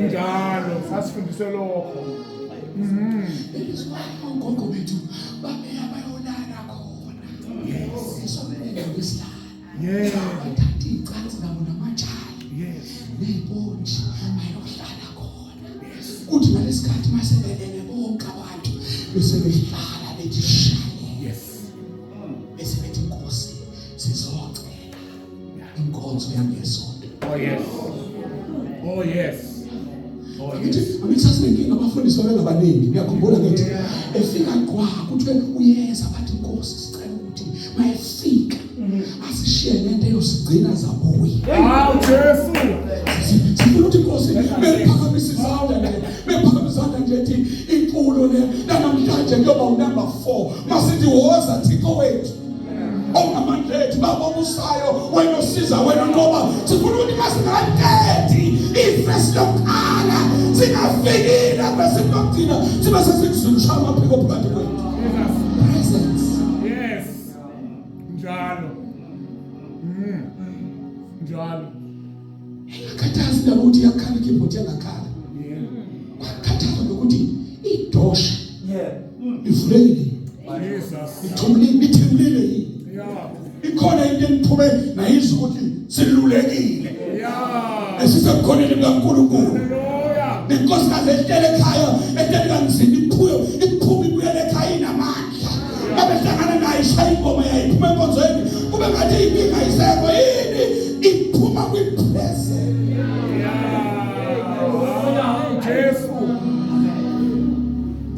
njalo sasifundiswe lokho ogogo bethu babeya bayolala khona esonweni lesihlanu bathatha icansi nabo namajali neyipontshi bayohlala khona kuthi ngalesikhathi masebelele bonke abantu bese behlala bethi shaye bese bethi Nkosi sizocela inkonzo yangesonto. Oh yes. Angisasinenkinga abafundisi babengabaningi ngiyakhumbula ngithi efika kwa kuthi uyeza bathi Nkosi sicela ukuthi mayefika asishiye lento eyosigcina zabuya. Hawu Jesu. Sifuna ukuthi Nkosi bephakamisa izandla ethi iculo le namhlanje kuyoba unumber 4 masithi woza Thixo wethu ongamandla ethu baba obusayo wena osiza wena ngoba sifuna ukuthi masingaqedi ifresh lokhala singafikile kwesibokthina sibe sesikuzulisha amaphiko phakathi kwethu presence. Yes. Njalo. Njalo. Akathazi indaba ukuthi yakhala ikeyboard yangakhala. Akathazi ukuthi idosha ivulekile. Jesus. Ithumlile yini? Yeah. Ikhona into eniphume nayizwa ukuthi silulekile. Yeah. Esisekhoneni kaNkulunkulu. Hallelujah. Inkosikazi ehlele ekhaya ehlele kanzima iphuma ibuyele ekhaya inamandla. Abehlangana naye ishaya ingoma yayiphuma enkonzweni kube ngathi inkinga ayisekho yini iphuma kwipresence. Jesu.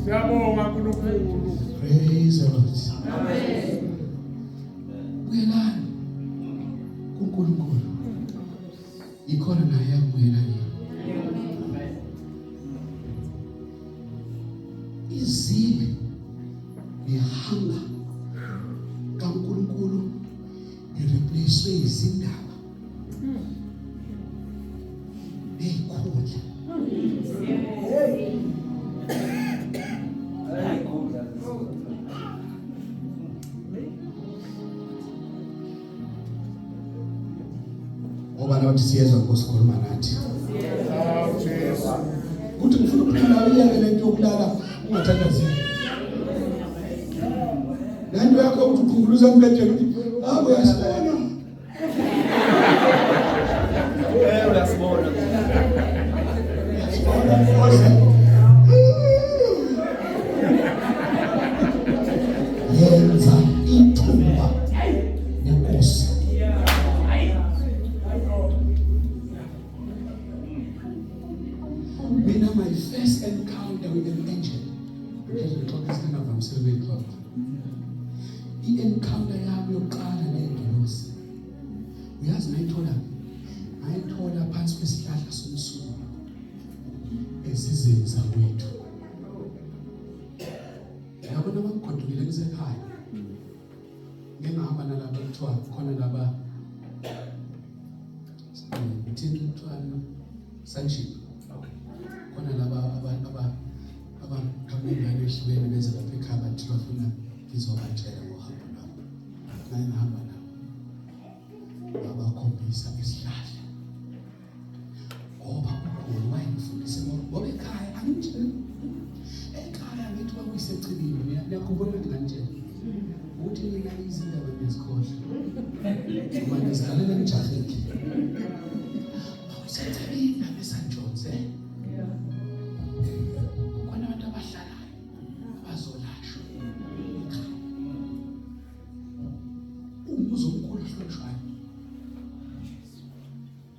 Siyabonga uNkulunkulu. Praise the Lord. Amen. Uyelani kuNkulunkulu. Ikhona naye yakubuyelani. Izile nehanga kaNkulunkulu ireplace izindaba nezikhundla. Ngoba nathi siyezwa ngosikhuluma nathi. Jesu. Kuthi ngifuna ukuphila uyeke lento yokulala ungathandazini. Lento yakho ukuthi ukhuluza embedeni ukuthi uyasibona. Uyasibona. Yenza ithuba nenkosi. Mina my first encounter with an angel. Because the clock is kind of from 7 o'clock. I-encounter yami yokuqala nengilosi. Uyazi ngayithola phansi kwesihlahla somsuku esizeni zakwethu. Yabona bangigodukile kusekhaya. Ngihamba nalabo kuthiwa khona laba sunship. Khona laba abaqhamuka ehlukene beze lapha ekhaya bathi bafuna ngizobatshela ngohambo lwabo. Ngihamba nabo. Babakhombisa isihlahla. Ngoba ukhona wayengifundise ngoba ekhaya angitshela. Ekhaya ngithi bakuyisecibini ngiyakubona ukuthi ngantshela. Uthi mina izindaba nezikhohle. Ngoba ngizigalela ngijahile. Bakuyisecibini nabesanjonze. Khona abantu abahlalayo abazolashwa ekhaya. Umbuzo omkhulu ohlonishwayo.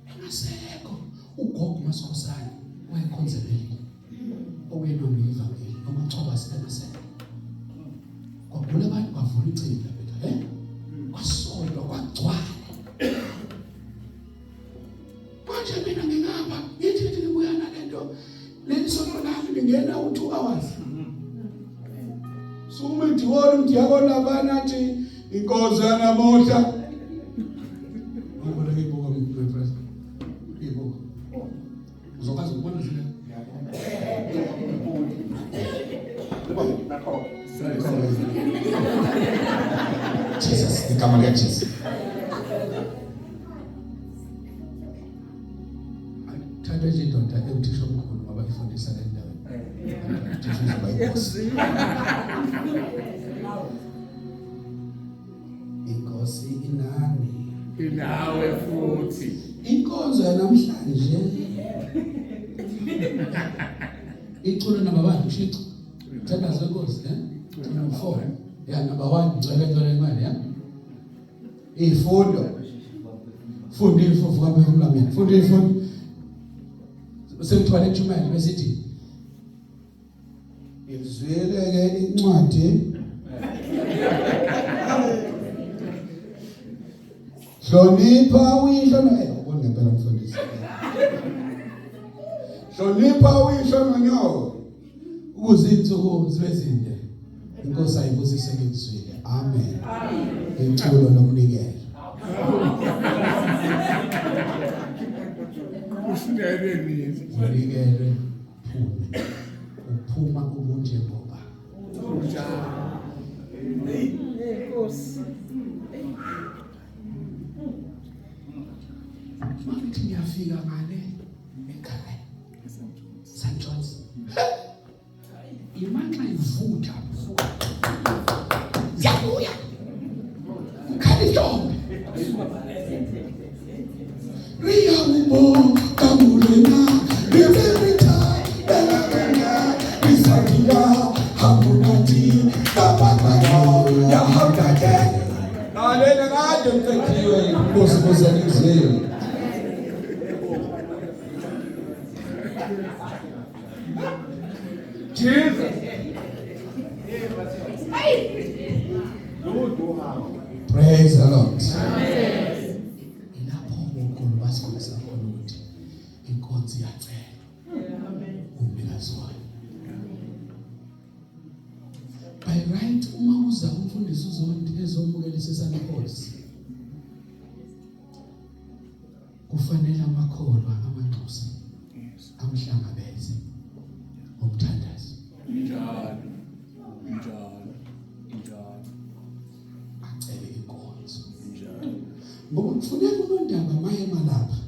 Engasekho ugogo Masikhosana wayekhonzebelile. Oyena umivangeli amachoba asebenzayo. Kwabula abantu bavula icila phela, kwasolwa kwagcwala. Manje mina ngingapha ngithi ngibuya nalento lelisonto lami ngingena u2 hours. Sumithi wona umdiyakona abanathi inkosi yanamuhla. Ngibona ibuka mfresh. Ibuka. Uzokwazi ukubona zile. Jesus, igama likaJesu. Thatha nje indoda ewuthisha omkhulu ngoba ifundisa le ndawo. Inkosi inani. Inawe futhi. Inkonzo yanamhlanje. Iculo number 1 ushixo. Thanda senkosi, number 4. Yeah, number 1 ngcwele imali, yeah. Ifundo. Funda ifufu kaMphefumulo mina. Funda ifundo. Sengithiwa lechumela besithi izweleke incwadi. Hlonipha uyihlo ubona ngempela mfundisi. Hlonipha uyihlo nonyoko. ukuze insuku zibe zinde. Inkosi ayibusise ngizwile. Amen. Inculo nomnikelo. Usinele nini? Unikele uphuma ubunje ngoba. Inkosi. Manje ngiyafika ngale ekhaya. St. John's. Imantla ivutha. Yabuya. Ukhalihlombe. Riya ubo kamulena bebeta bela isakira hamunati kapakara ya hakake. Alena ngade mkakiwe Nkosi kozalizwe. Jesus. Praise the Lord. Amen. Ilapho uNkulunkulu basikhombisa khona ukuthi inkonzo iyacela. Umnikazi wayo. By right uma uza umfundisi uzonke ezomukela sesankosi. Kufanele amakholwa amanxusa amhlangabeze umthandazo. Njalo. Acele inkonzo. Njalo. Ngoba kufuneka unondaba mayema lapha.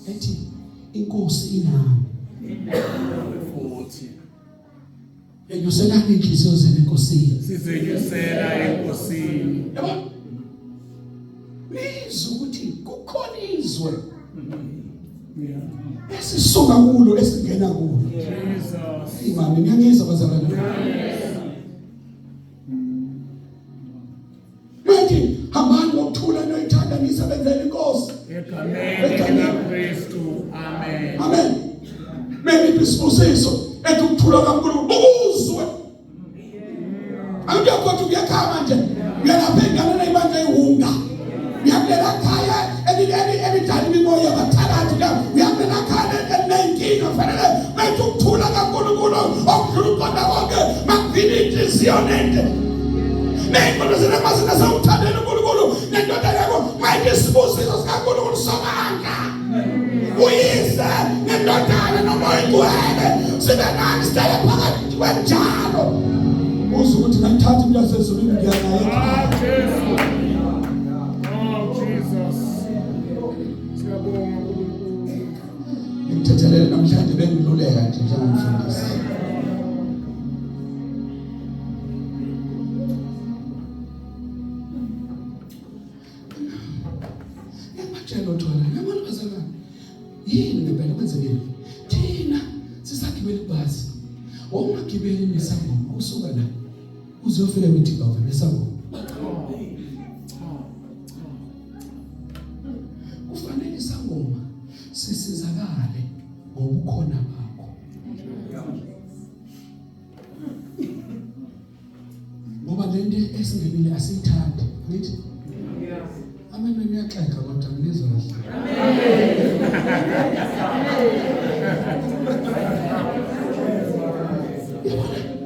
Ethi inkosi inami. Futhi Yenyuselani inhliziyo zenu enkosini. sizenyusela enkosini. Yabo. Nizwe ukuthi kukhona izwe esisuka kulo esingena kulo. Jesus. Imani ngiyangizwa bazalwane. Manje hambani ngokuthula noyithanda nisebenzele inkosi. Egameni likaKristu. Amen. Amen. Mimi isibusiso ethi ukuthula kaNkulunkulu ukuzwe. Angiyakwazi ukuyakhama manje. Ngiyalapha ingane ibandla ihunga. Ngiyakela khaya elidala imimoya bathakathi la. Ngiyakela khaya enenkinga fanele manje ukuthula kaNkulunkulu okudlula konke makuvile inhliziyo nende. Nengqondo zenamazina sawuthandela uNkulunkulu nendoda yakho manje isibusiso sikaNkulunkulu somanga. Uyise nendodana nomoya ingcwele sibe nani sitele phakathi kwenjalo. Uze ukuthi ngithathe umyasezulu ngiyanayo. Jesus. Siyabonga uNkulunkulu. Ngithethelele namhlanje bengiluleka nje njengomfundisi. Ngiyatshela uthona yabona bazalwane. Yini ngempela kwenzekile? Thina sisagibela ibhasi. Ungagibeli imisangoma usuka la. Uzofika eMithika uvela esangoma. Kufanele isangoma sisizakale ngobukhona bakho. Ngoba lento esingenile asiyithandi, ngithi? Amen uyaxeka kodwa ngizwa kahle.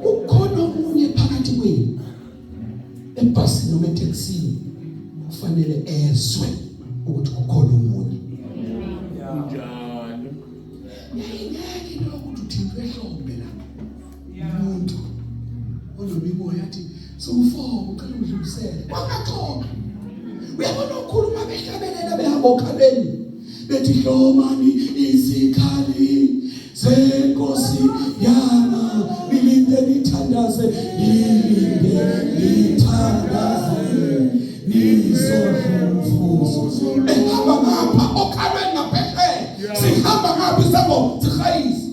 Ukhona omunye phakathi kwenu ebhasini noma eTaxini kufanele ezwe ukuthi kukhona omunye. Njalo. Yayingeke into ukuthi uthintwe ehlombe la. Umuntu onomimoya athi sowufoka ucela udlulisele. Wangaxoka. Uyabona ukhuluma behlabelela behamba okhabeni. Bethi hlomani izikhali zenkosi yana bilinde lithandaze bilinde lithandaze nizodlumfuzo ehamba ngapha okhabeni ngaphesheya sihamba ngapha isabo sikhayisi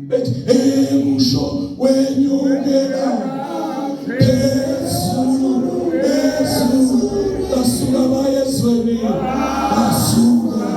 bethi emusho wenyukela phezulu basuka bayezweni basuka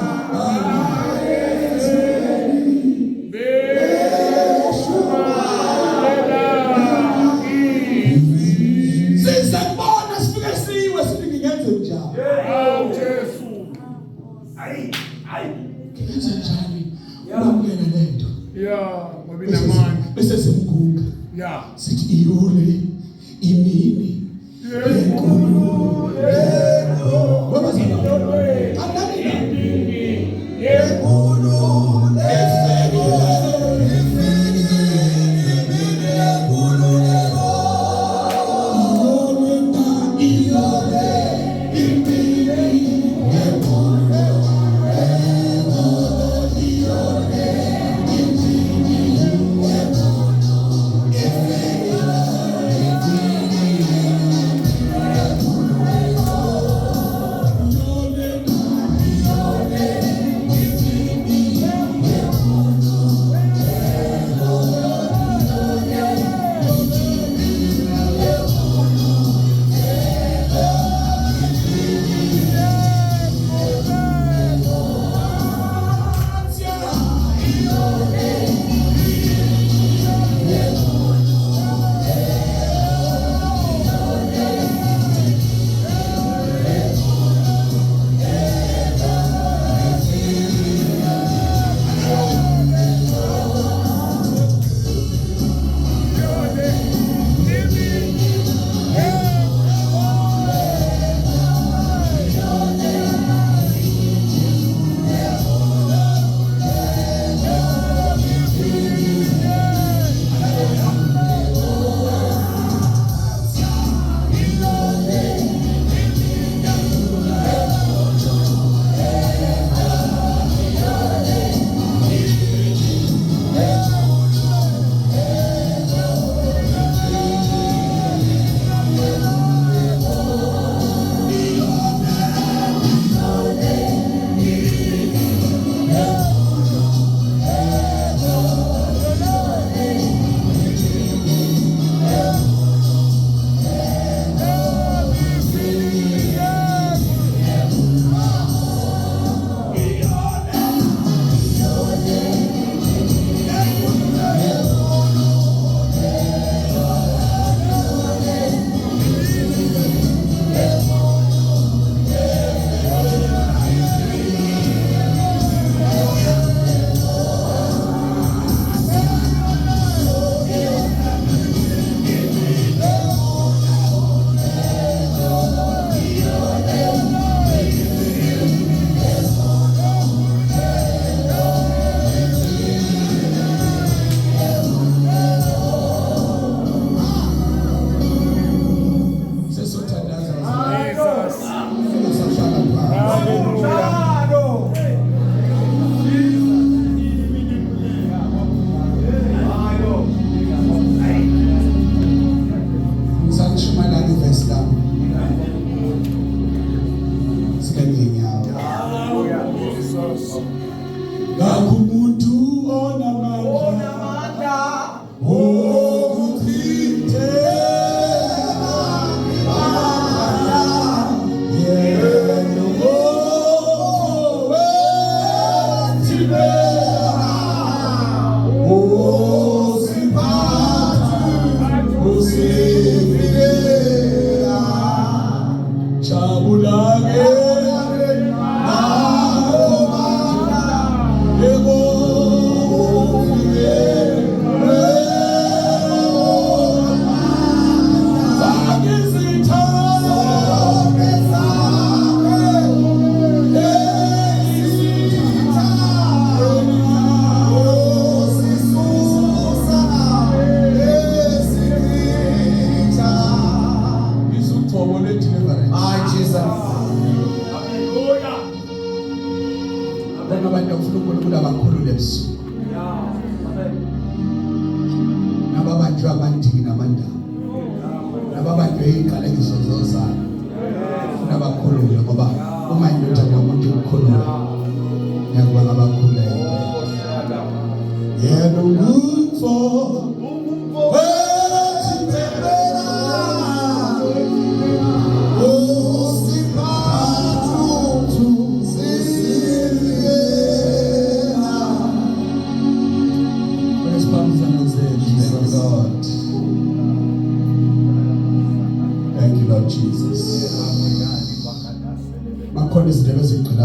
Kenze njani ukwamukela lento Yeah, ngoba inamandla. bese simguga Yeah. sithi iyole imini enkulu ngoba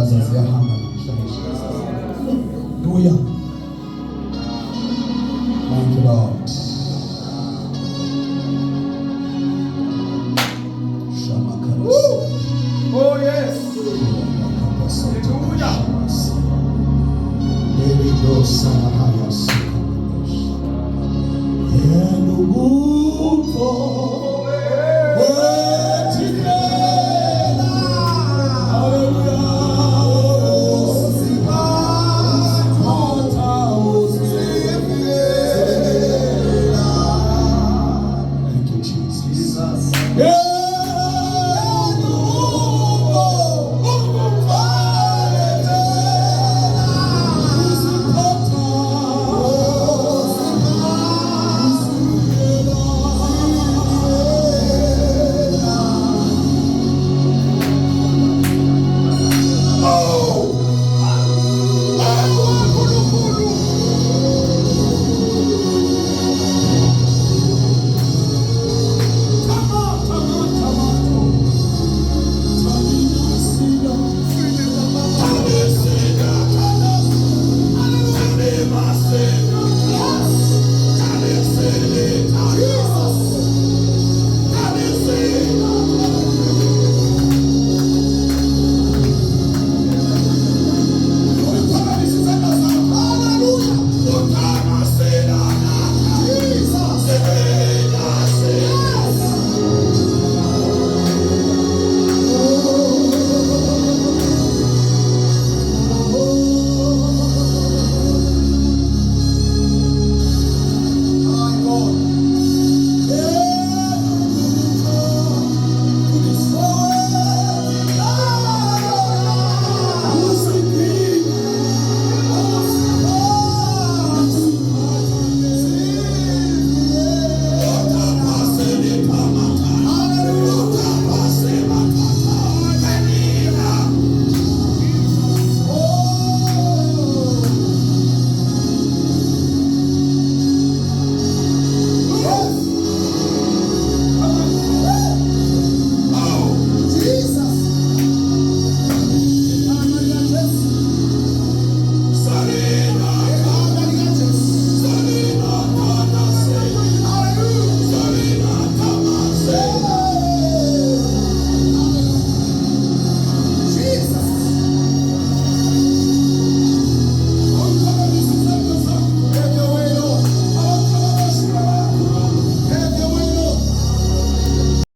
itangaza ziyahamba namhlanje. Haleluya. Thank you, Lord. Oh yes. Hallelujah.